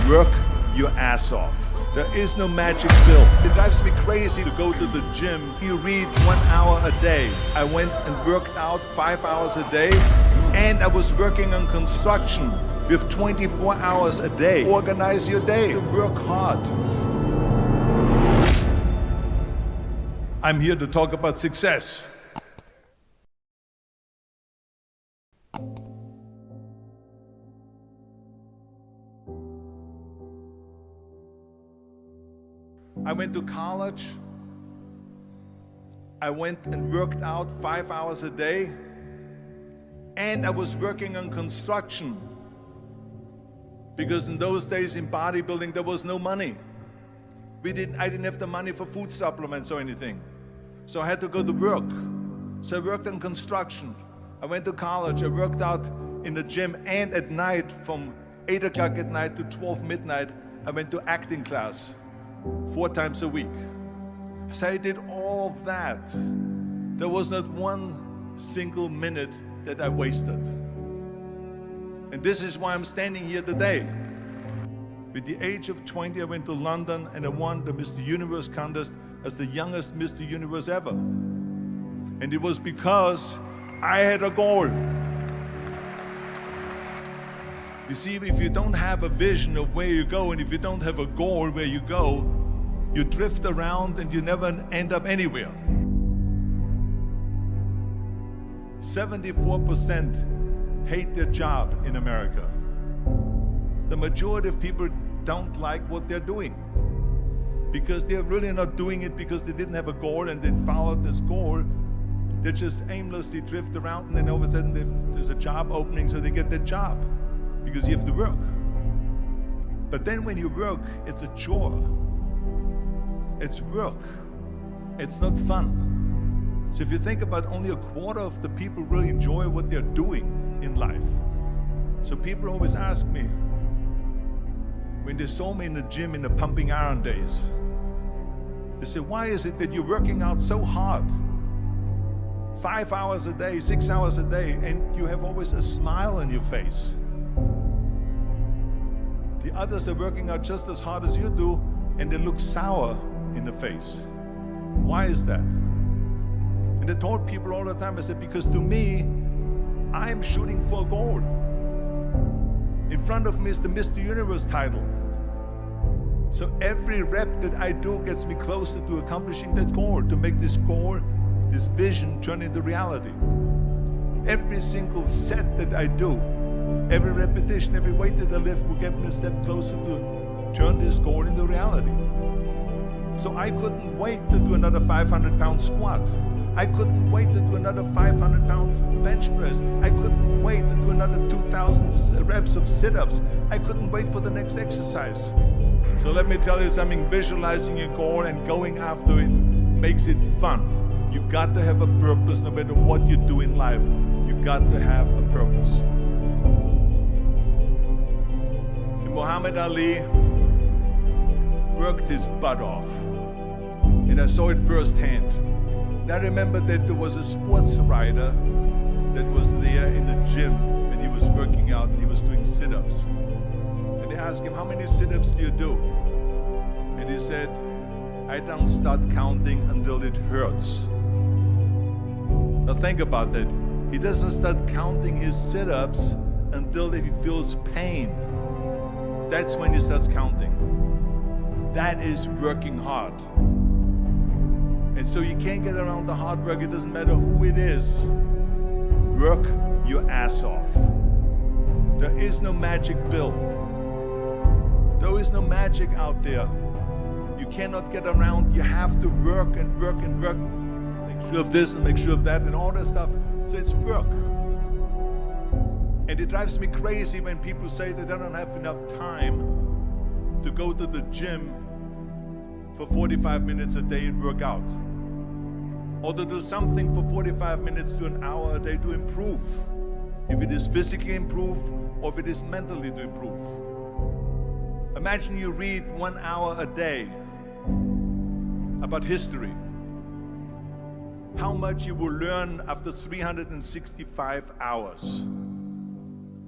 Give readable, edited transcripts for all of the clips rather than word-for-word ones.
Work your ass off. There is no magic pill. It drives me crazy to go to the gym. You read 1 hour a day. I went and worked out 5 hours a day, and I was working on construction with 24 hours a day. Organize your day. Work hard. I'm here to talk about success. I went to college. I went and worked out 5 hours a day, and I was working on construction because in those days in bodybuilding there was no money. I didn't have the money for food supplements or anything, so I had to go to work. So I worked on construction. I went to college. I worked out in the gym, and at night from 8 o'clock at night to 12 midnight I went to acting class 4 times a week. So I did all of that. There was not one single minute that I wasted. And this is why I'm standing here today. With the age of 20, I went to London and I won the Mr. Universe contest as the youngest Mr. Universe ever. And it was because I had a goal. You see, if you don't have a vision of where you go, and if you don't have a goal where you go, you drift around and you never end up anywhere. 74% hate their job in America. The majority of people don't like what they're doing because they're really not doing it because they didn't have a goal and they followed this goal. They just aimlessly drift around, and then all of a sudden there's a job opening, so they get that job because you have to work. But then when you work, it's a chore. It's work. It's not fun. So if you think about, only a quarter of the people really enjoy what they're doing in life. So people always ask me, when they saw me in the gym in the pumping iron days, they say, why is it that you're working out so hard? 5 hours a day, 6 hours a day, and you have always a smile on your face. The others are working out just as hard as you do, and they look sour in the face. Why is that? And I told people all the time, I said, because to me, I'm shooting for a goal. In front of me is the Mr. Universe title. So every rep that I do gets me closer to accomplishing that goal, to make this goal, this vision, turn into reality. Every single set that I do, every repetition, every weight that I lift will get me a step closer to turn this goal into reality. So I couldn't wait to do another 500-pound squat. I couldn't wait to do another 500-pound bench press. I couldn't wait to do another 2,000 reps of sit-ups. I couldn't wait for the next exercise. So let me tell you something, visualizing your goal and going after it makes it fun. You got to have a purpose no matter what you do in life. You got to have a purpose. And Muhammad Ali worked his butt off, and I saw it firsthand. And I remember that there was a sports writer that was there in the gym when he was working out and he was doing sit-ups. And they asked him, how many sit-ups do you do? And he said, I don't start counting until it hurts. Now think about that. He doesn't start counting his sit-ups until he feels pain. That's when he starts counting. That is working hard. And so you can't get around the hard work. It doesn't matter who it is. Work your ass off. There is no magic pill. There is no magic out there. You cannot get around. You have to work and work and work. Make sure of this and make sure of that and all that stuff. So it's work. And it drives me crazy when people say that they don't have enough time to go to the gym for 45 minutes a day and work out. Or to do something for 45 minutes to an hour a day to improve. If it is physically improve or if it is mentally to improve. Imagine you read 1 hour a day about history. How much you will learn after 365 hours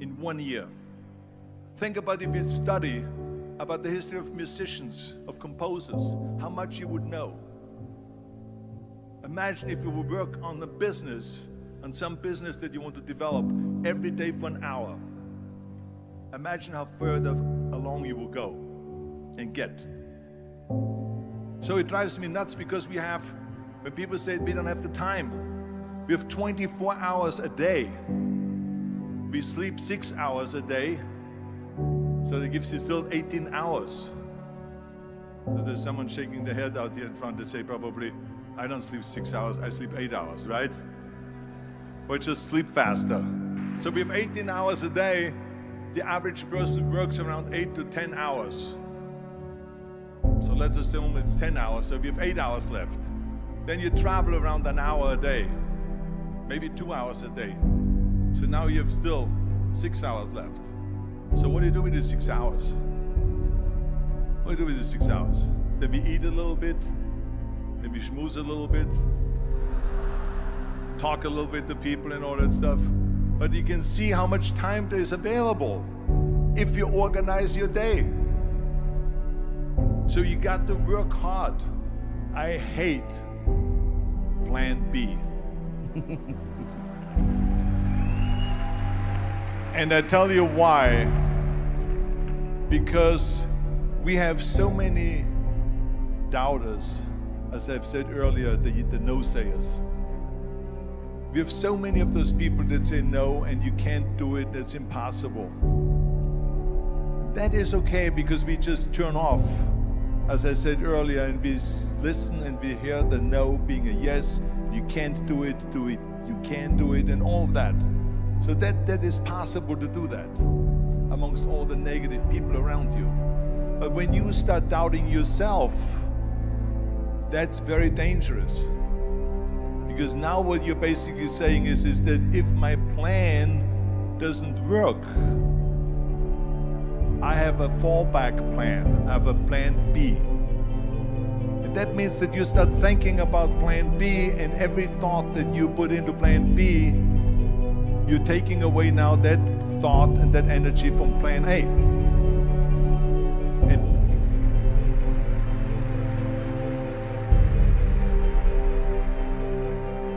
in 1 year. Think about if you study about the history of musicians, of composers, how much you would know. Imagine if you would work on a business, on some business that you want to develop every day for an hour. Imagine how further along you will go and get. So it drives me nuts because when people say we don't have the time, we have 24 hours a day. We sleep 6 hours a day, so that gives you still 18 hours. So there's someone shaking their head out here in front to say probably, I don't sleep 6 hours, I sleep 8 hours, right? Or just sleep faster. So we have 18 hours a day. The average person works around 8 to 10 hours. So let's assume it's 10 hours, so we have 8 hours left. Then you travel around an hour a day, maybe 2 hours a day. So now you have still 6 hours left. So what do you do with these 6 hours? What do you do with these 6 hours? Then we eat a little bit, then we schmooze a little bit, talk a little bit to people and all that stuff. But you can see how much time there is available if you organize your day. So you got to work hard. I hate plan B. And I tell you why. Because we have so many doubters, as I've said earlier, the no-sayers. We have so many of those people that say no, and you can't do it, that's impossible. That is okay because we just turn off, as I said earlier, and we listen and we hear the no being a yes. You can't do it, you can do it, and all of that. So that is possible to do that amongst all the negative people around you. But when you start doubting yourself, that's very dangerous. Because now what you're basically saying is that if my plan doesn't work, I have a fallback plan, I have a plan B. And that means that you start thinking about plan B, and every thought that you put into plan B, you're taking away now that thought and that energy from plan A.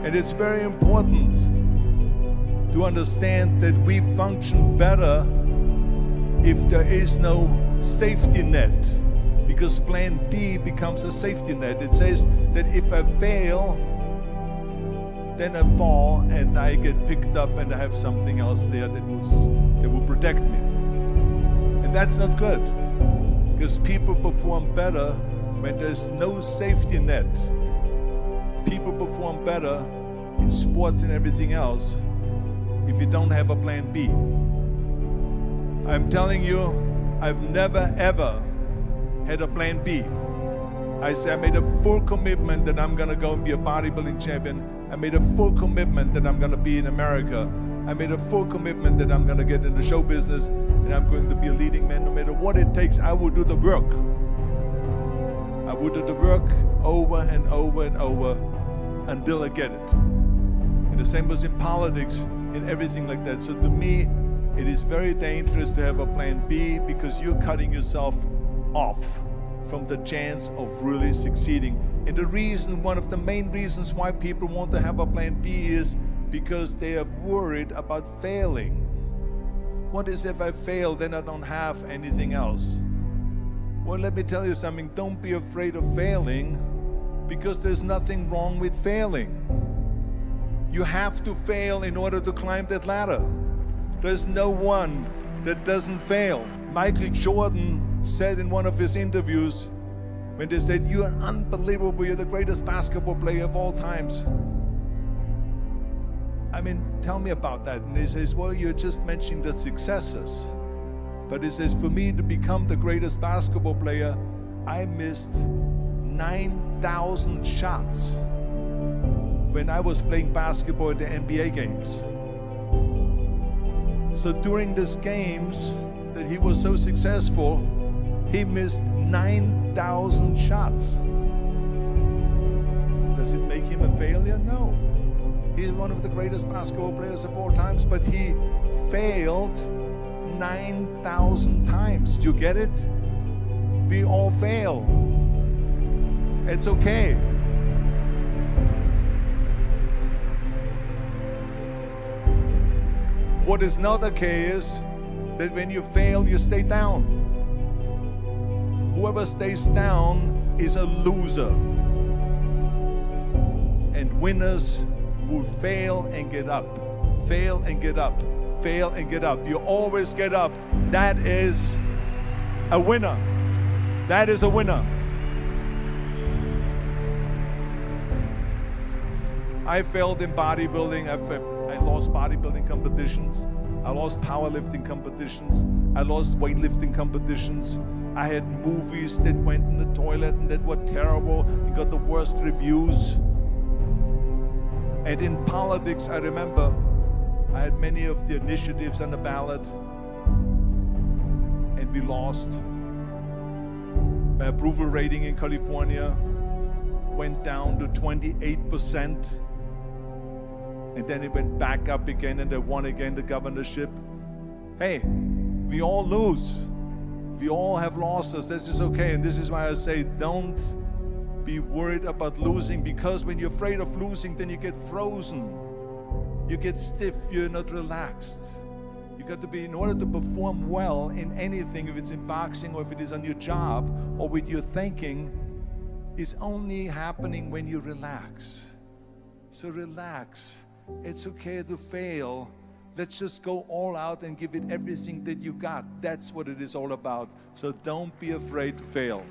And it's very important to understand that we function better if there is no safety net, because plan B becomes a safety net. It says that if I fail, then I fall and I get picked up and I have something else there that will protect me. And that's not good, because people perform better when there's no safety net. People perform better in sports and everything else if you don't have a plan B. I'm telling you, I've never ever had a plan B. I made a full commitment that I'm gonna go and be a bodybuilding champion. I made a full commitment that I'm gonna be in America. I made a full commitment that I'm gonna get in the show business and I'm going to be a leading man. No matter what it takes, I will do the work. I will do the work over and over and over until I get it. And the same was in politics and everything like that. So to me, it is very dangerous to have a plan B, because you're cutting yourself off from the chance of really succeeding. And the reason, one of the main reasons why people want to have a plan B is because they are worried about failing. What is if I fail, then I don't have anything else? Well, let me tell you something, don't be afraid of failing, because there's nothing wrong with failing. You have to fail in order to climb that ladder. There's no one that doesn't fail. Michael Jordan said in one of his interviews, when they said, "You're unbelievable, you're the greatest basketball player of all times." I mean, tell me about that. And he says, well, you're just mentioning the successes. But he says, for me to become the greatest basketball player, I missed 9,000 shots when I was playing basketball at the NBA games. So during these games that he was so successful, he missed 9,000 shots. Does it make him a failure? No. He's one of the greatest basketball players of all times, but he failed 9,000 times. Do you get it? We all fail. It's okay. What is not okay is that when you fail, you stay down. Whoever stays down is a loser. And winners will fail and get up. Fail and get up. Fail and get up. You always get up. That is a winner. That is a winner. I failed in bodybuilding. I lost bodybuilding competitions. I lost powerlifting competitions. I lost weightlifting competitions. I had movies that went in the toilet and that were terrible and got the worst reviews. And in politics, I remember I had many of the initiatives on the ballot, and we lost. My approval rating in California went down to 28%. And then it went back up again, and they won again the governorship. Hey, we all lose. We all have losses. This is okay. And this is why I say don't be worried about losing, because when you're afraid of losing, then you get frozen. You get stiff. You're not relaxed. You got to be, in order to perform well in anything, if it's in boxing or if it is on your job or with your thinking, is only happening when you relax. So relax. It's okay to fail. Let's just go all out and give it everything that you got. That's what it is all about. So don't be afraid to fail.